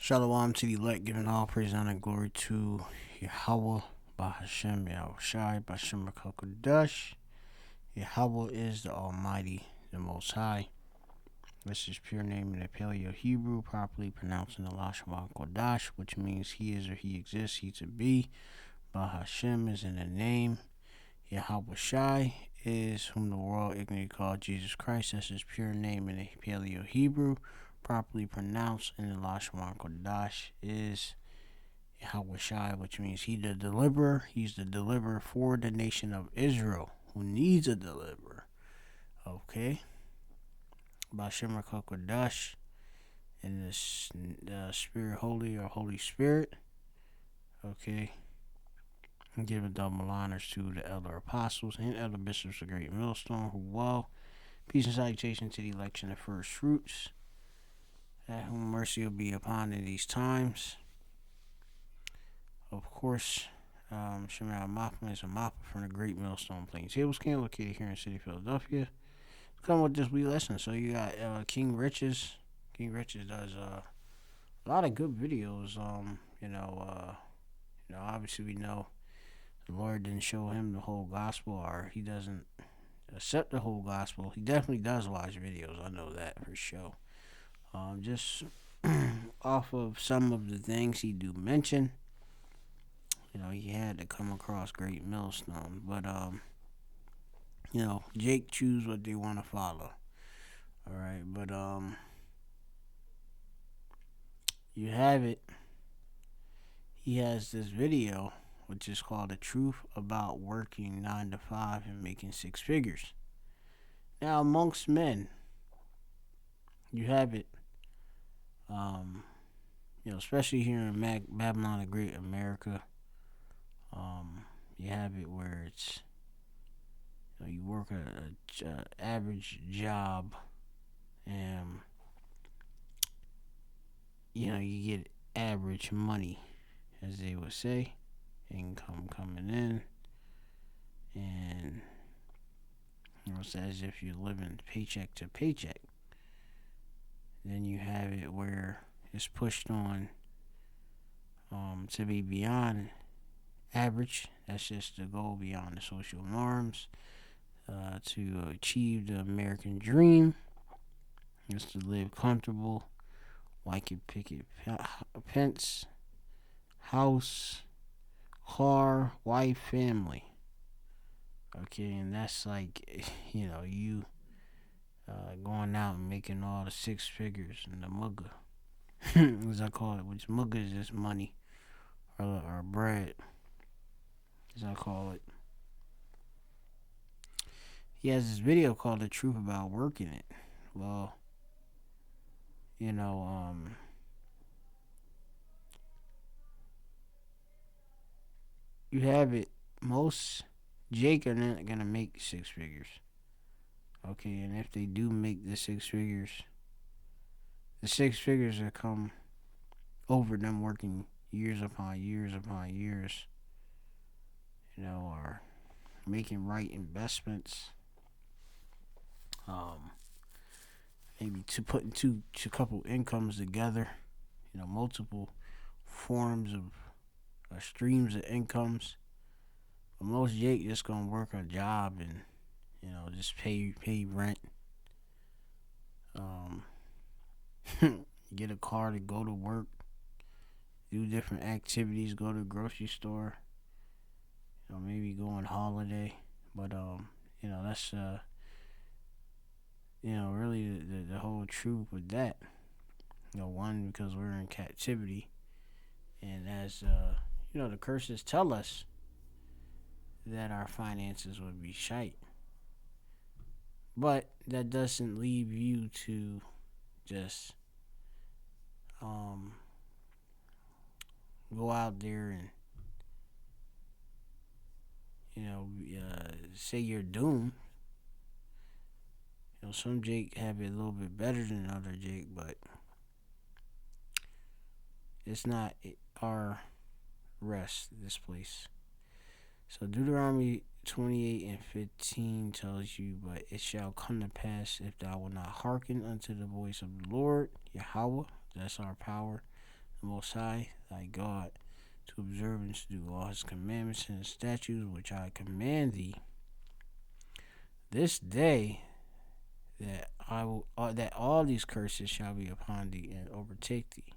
Shalom to the elect, giving all praise, honor, and glory to Yahweh, Bahashem, Yahushai, Bashem, Kodash. Yahweh is the Almighty, the Most High. This is pure name in the Paleo Hebrew, properly pronounced in the Lashon Kodash, which means He is or He exists, He to be. Bahashem is in the name. Yahushai is whom the world ignorantly called Jesus Christ. That's His pure name in the Paleo Hebrew, properly pronounced in the Lashon Kodash is Yahushai, which means He the deliverer. He's the deliverer for the nation of Israel, who needs a deliverer. Okay. Bashem Kodash in the Spirit Holy or Holy Spirit. Okay. And giving double honors to the elder apostles and elder bishops of Great Millstone, who well. Peace and salutation to the election of first fruits, that whom mercy will be upon in these times. Of course, Shemar Mappa is a Mappa from the Great Millstone Plaintables camp located here in the city of Philadelphia. Come with this week's lesson. So you got King Riches. King Riches does a lot of good videos. Obviously we know the Lord didn't show him the whole gospel, or he doesn't accept the whole gospel. He definitely does watch videos. I know that for sure. Just off of some of the things he do mention, he had to come across Great Millstone. But Jake choose what they want to follow. All right, but you have it. He has this video, which is called "The Truth About Working 9 to 5 and Making 6 Figures." Now, amongst men, you have it. Especially here in Babylon the Great, America, you have it where it's you work a average job, and you get average money, as they would say, income coming in, and it's as if you're living paycheck to paycheck. Then you have it where it's pushed on to be beyond average. That's just to go beyond the social norms, to achieve the American dream. Is to live comfortable, like a picket fence, house, car, wife, family. Okay, and that's like, you going out and making all the 6 figures and the mugga, as I call it, which mugga is just money or bread, as I call it. He has this video called "The Truth About Working It." Well, you have it. Most Jake are not gonna make 6 figures. Okay, and if they do make the 6 figures, the 6 figures that come over them working years upon years upon years, or making right investments, maybe to putting two couple incomes together, multiple forms of streams of incomes. But most Jake just gonna work a job and just pay rent, get a car to go to work, do different activities, go to the grocery store, maybe go on holiday. But that's really the whole truth with that. One, because we're in captivity, and as the curses tell us that our finances would be shite. But that doesn't leave you to just go out there and say you're doomed. Some Jake have it a little bit better than other Jake, but it's not our rest, this place. So Deuteronomy 28:15 tells you, "But it shall come to pass, if thou wilt not hearken unto the voice of the Lord, Yahweh," that's our power, the Most High thy God, to observe and to do all his commandments and his statutes which I command thee this day, that I will that all these curses shall be upon thee and overtake thee.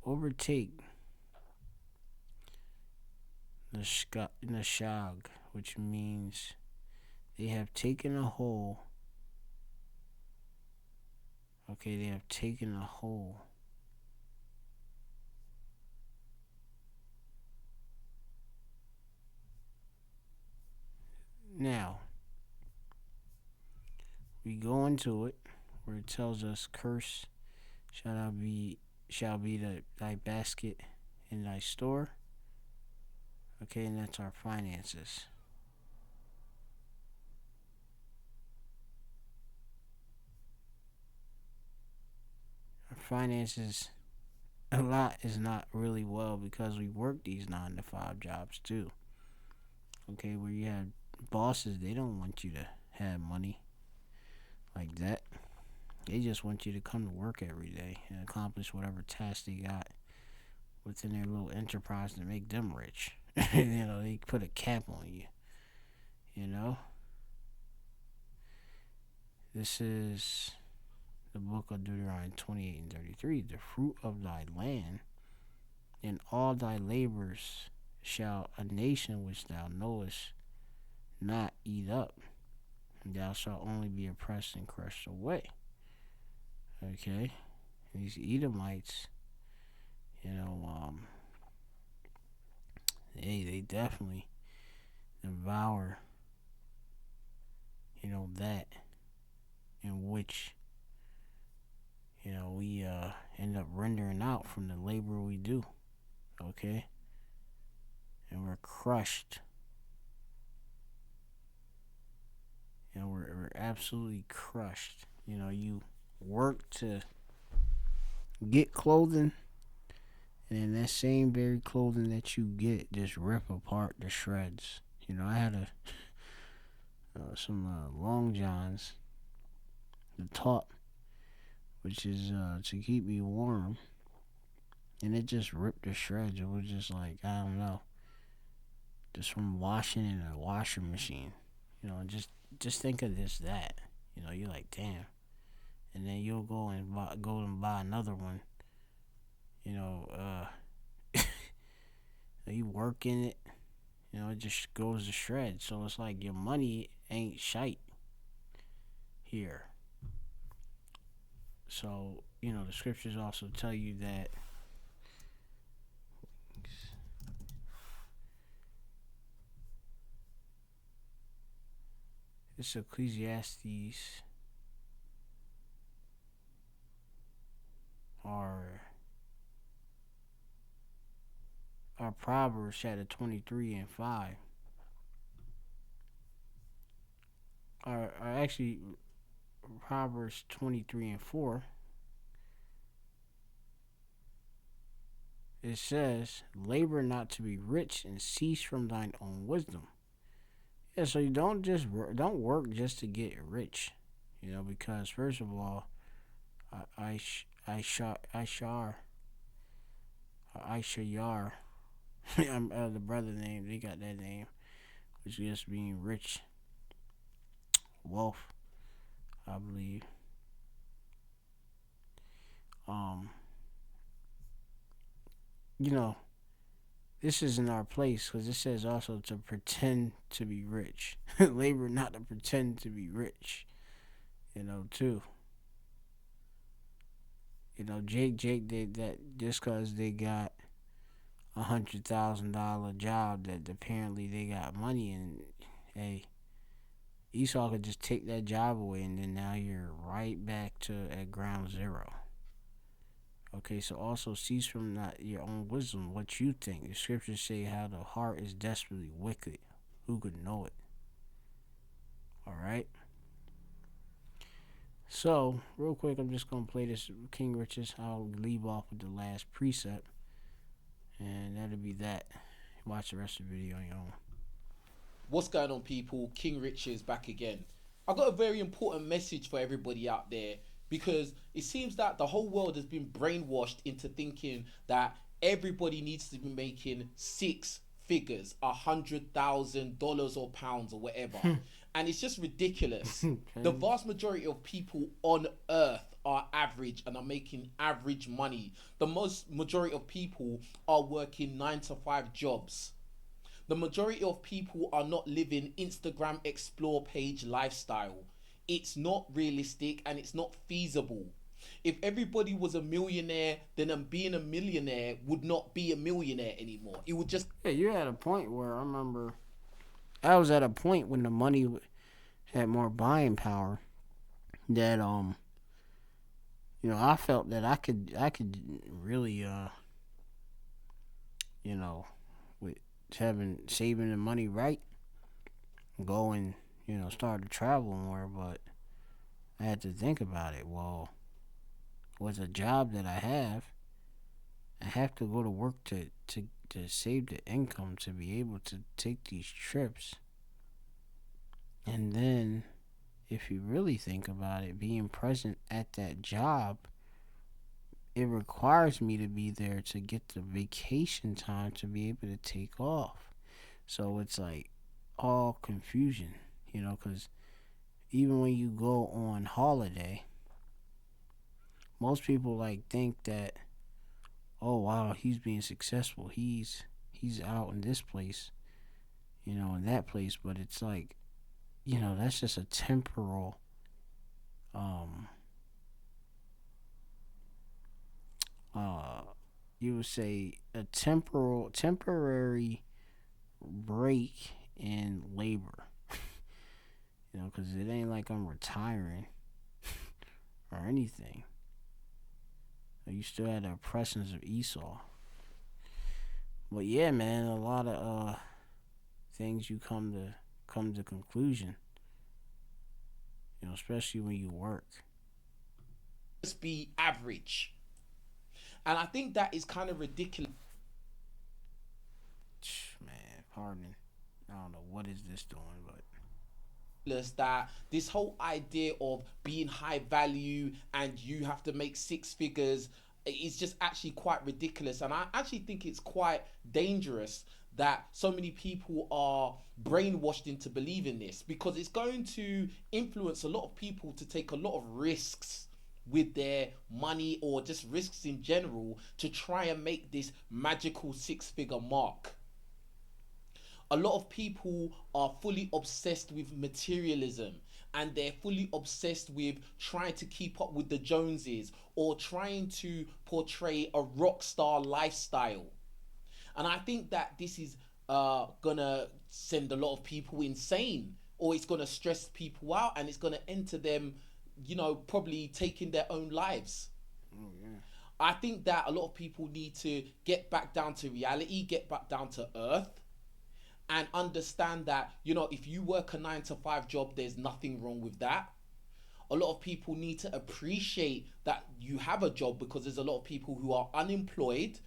Overtake Nashag, which means they have taken a hold. Okay, they have taken a hold. Now, we go into it where it tells us, "Curse shall be thy basket in thy store." Okay, and that's our finances. Our finances, a lot is not really well because we work these 9 to 5 jobs too. Okay, where you have bosses, they don't want you to have money like that. They just want you to come to work every day and accomplish whatever task they got within their little enterprise to make them rich. They put a cap on you. You know, this is the book of Deuteronomy 28 and 33. The fruit of thy land and all thy labors shall a nation which thou knowest not eat up, and thou shalt only be oppressed and crushed away. Okay, and these Edomites, they definitely devour, that in which, we end up rendering out from the labor we do. Okay, and we're crushed. We're absolutely crushed. You work to get clothing, and then that same very clothing that you get just rip apart the shreds. I had some long johns, the top, which is to keep me warm, and it just ripped the shreds. It was just like, I don't know, just from washing in a washing machine. Just think of that. You're like, damn, and then you'll go and buy another one. You work in it. It just goes to shreds. So it's like your money ain't shite here. So, the scriptures also tell you that this Ecclesiastes are Proverbs chapter 23 and 5 are actually Proverbs 23 and 4. It says, labor not to be rich and cease from thine own wisdom. Yeah, so you don't work just to get rich, because first of all, Ishar, I'm the brother name. They got that name, which is being rich, wealth, I believe. This isn't our place because it says also to pretend to be rich. Labor not to pretend to be rich, too. Jake did that just because they got $100,000 job that apparently they got money, and hey, Esau could just take that job away, and then now you're right back at ground zero. Okay, so also cease from not your own wisdom, what you think. The scriptures say how the heart is desperately wicked. Who could know it? Alright? So, real quick, I'm just going to play this King Rich's. I'll leave off with the last precept. And that'll be that. Watch the rest of the video on your own. What's going on, people? King Rich is back again. I've got a very important message for everybody out there because it seems that the whole world has been brainwashed into thinking that everybody needs to be making six figures, $100,000 or pounds or whatever, and it's just ridiculous. The Crazy. vast majority of people on earth are average and are making average money. The most majority of people are working 9 to 5 jobs. The majority of people are not living Instagram explore page lifestyle. It's not realistic and it's not feasible. If everybody was a millionaire, then being a millionaire would not be a millionaire anymore. It would just Yeah, you're at a point where I remember I was at a point when the money had more buying power that I felt that I could really you know with having saving the money right, go and start to travel more. But I had to think about it. Well, with a job that I have to go to work to save the income to be able to take these trips. And then, if you really think about it, being present at that job, it requires me to be there to get the vacation time to be able to take off. So it's like all confusion, because even when you go on holiday, most people like think that, oh wow, he's being successful. He's out in this place, in that place, but it's like, that's just a temporal um uh you would say a temporary break in labor, because it ain't like I'm retiring or anything. You still had the oppressions of Esau. But yeah, man, a lot of things you come to conclusion, especially when you work. be average. And I think that is kind of ridiculous Man, pardon. I don't know what is this doing, but that this whole idea of being high value and you have to make six figures is just actually quite ridiculous. And I actually think it's quite dangerous that so many people are brainwashed into believing this, because it's going to influence a lot of people to take a lot of risks with their money, or just risks in general, to try and make this magical six figure mark. A lot of people are fully obsessed with materialism, and they're fully obsessed with trying to keep up with the Joneses or trying to portray a rock star lifestyle. And I think that this is gonna send a lot of people insane, or it's gonna stress people out, and it's gonna enter them, probably taking their own lives. oh yeah, I think that a lot of people need to get back down to reality, get back down to earth, and understand that, if you work a 9 to 5 job, there's nothing wrong with that. A lot of people need to appreciate that you have a job, because there's a lot of people who are unemployed,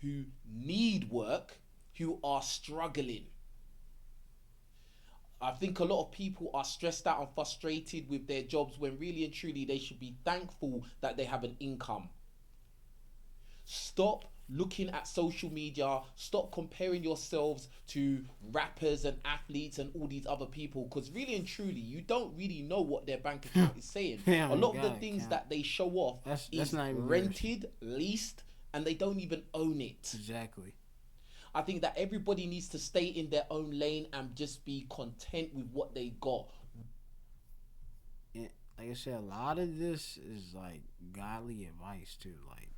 who need work, who are struggling. I think a lot of people are stressed out and frustrated with their jobs, when really and truly they should be thankful that they have an income. Stop looking at social media. Stop comparing yourselves to rappers and athletes and all these other people, because really and truly you don't really know what their bank account is saying. yeah, A you lot of the got things account. that they show off That's is not even yours. rented, leased, and they don't even own it. Exactly. I think that everybody needs to stay in their own lane and just be content with what they got. And like I said, a lot of this is like godly advice too. Like,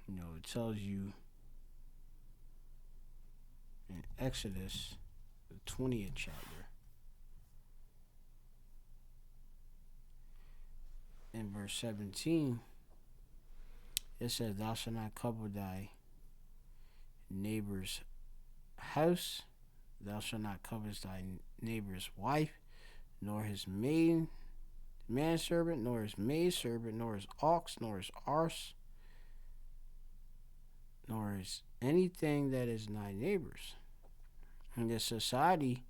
it tells you in Exodus, the 20th chapter, in verse 17, it says, "Thou shalt not covet thy neighbor's house. Thou shalt not covet thy neighbor's wife, nor his manservant, nor his maidservant, nor his ox, nor his arse, nor his anything that is thy neighbor's." In this society,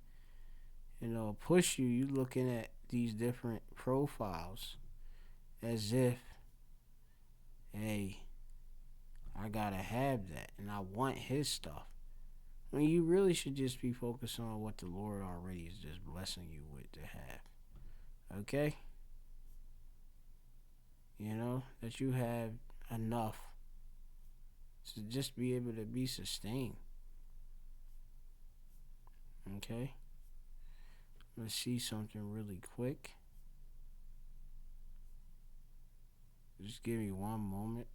push you. You looking at these different profiles, as if, hey, I gotta have that and I want his stuff. I mean, you really should just be focused on what the Lord already is just blessing you with to have. Okay? You know, that you have enough to just be able to be sustained. Okay? Let's see something really quick. Just give me one moment.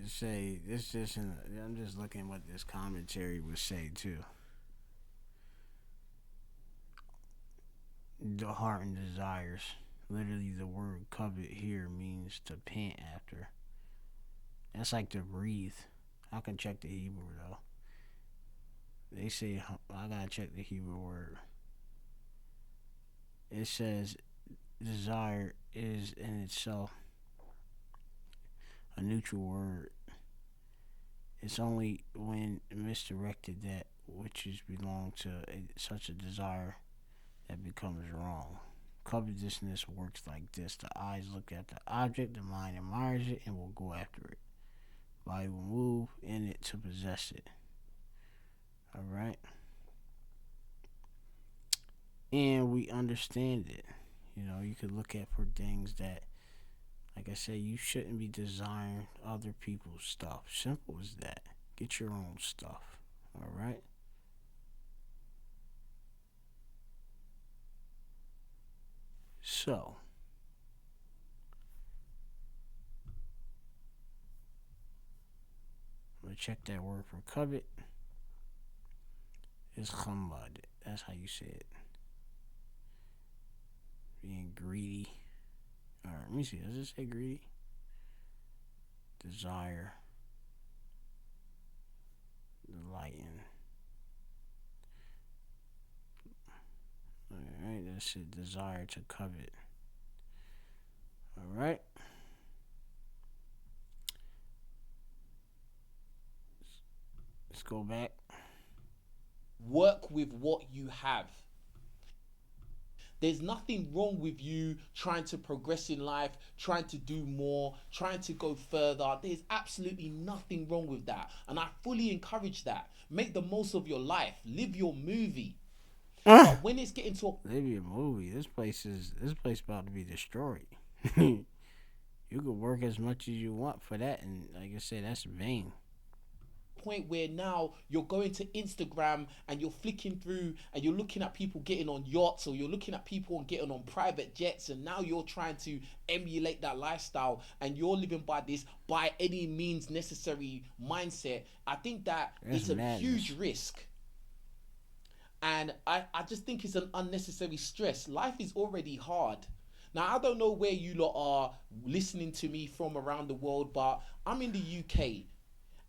Say this just I'm just looking at what this commentary would say too. The heart and desires. Literally, the word covet here means to pant after. That's like to breathe. I can check the Hebrew though. They say I gotta check the Hebrew word. It says desire is in itself a neutral word. It's only when misdirected that which is belong to such a desire that becomes wrong. Covetousness works like this: the eyes look at the object, the mind admires it, and will go after it. Body will move in it to possess it. All right, and we understand it. You know, you could look at for things that, like I said, you shouldn't be desiring other people's stuff. Simple as that. Get your own stuff. All right. So, I'm gonna check that word for covet. It's chamad. That's how you say it. Being greedy. All right, let me see. Does it say greedy? Desire. Delighting. All right, that's it. Desire to covet. All right. Let's go back. Work with what you have. There's nothing wrong with you trying to progress in life, trying to do more, trying to go further. There's absolutely nothing wrong with that. And I fully encourage that. Make the most of your life, live your movie. But when it's getting to Maybe a movie. This place about to be destroyed. You could work as much as you want for that, and like I said, that's vain. point where now you're going to Instagram and you're flicking through and you're looking at people getting on yachts, or you're looking at people getting on private jets, and now you're trying to emulate that lifestyle and you're living by this by any means necessary mindset. I think that That's it's a madness. huge risk. And I just think it's an unnecessary stress. Life is already hard. Now, I don't know where you lot are listening to me from around the world, but I'm in the UK.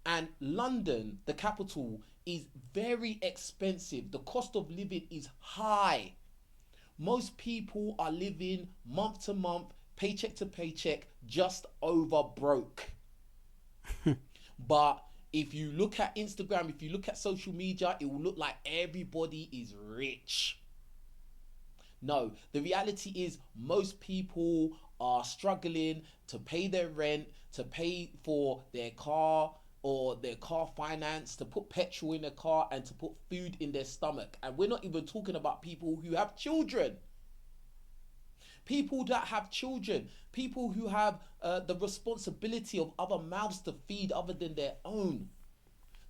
And London, the capital, is very expensive. The cost of living is high. Most people are living month to month, paycheck to paycheck, just over broke. But if you look at Instagram, if you look at social media, it will look like everybody is rich. No, the reality is most people are struggling to pay their rent, to pay for their car or their car finance, to put petrol in their car, and to put food in their stomach. And we're not even talking about people who have children. People that have children, people who have the responsibility of other mouths to feed other than their own.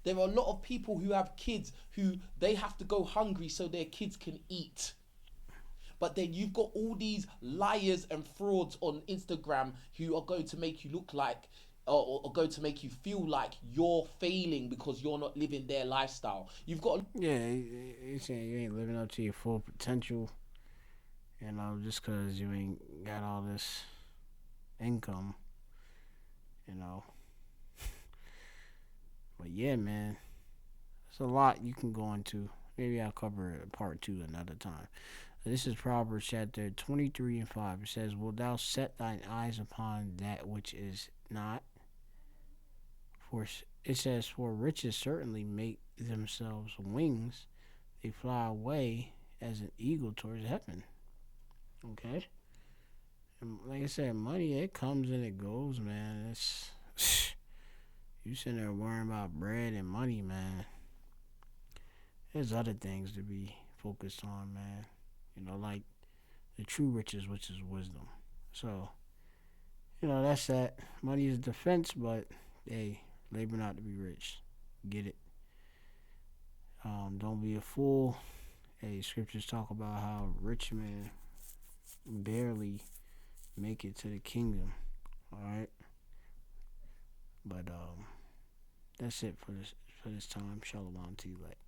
There are a lot of people who have kids who they have to go hungry so their kids can eat. But then you've got all these liars and frauds on Instagram who are going to make you look like, or going to make you feel like you're failing because you're not living their lifestyle. You've got Yeah, you saying you ain't living up to your full potential, you know, just because you ain't got all this income, you know. yeah, man, it's a lot you can go into. Maybe I'll cover it part two another time. This is Proverbs chapter 23 and 5. It says, "Wilt thou set thine eyes upon that which is not? For it says, for riches certainly make themselves wings. They fly away as an eagle towards heaven." Okay? And like I said, money, it comes and it goes, man. It's you sitting there worrying about bread and money, man. There's other things to be focused on, man. Like the true riches, which is wisdom. So, that's that. Money is defense, but hey, labor not to be rich. Get it? Don't be a fool. Hey, scriptures talk about how rich men barely make it to the kingdom. All right, but that's it for this time. Shalom to you, like.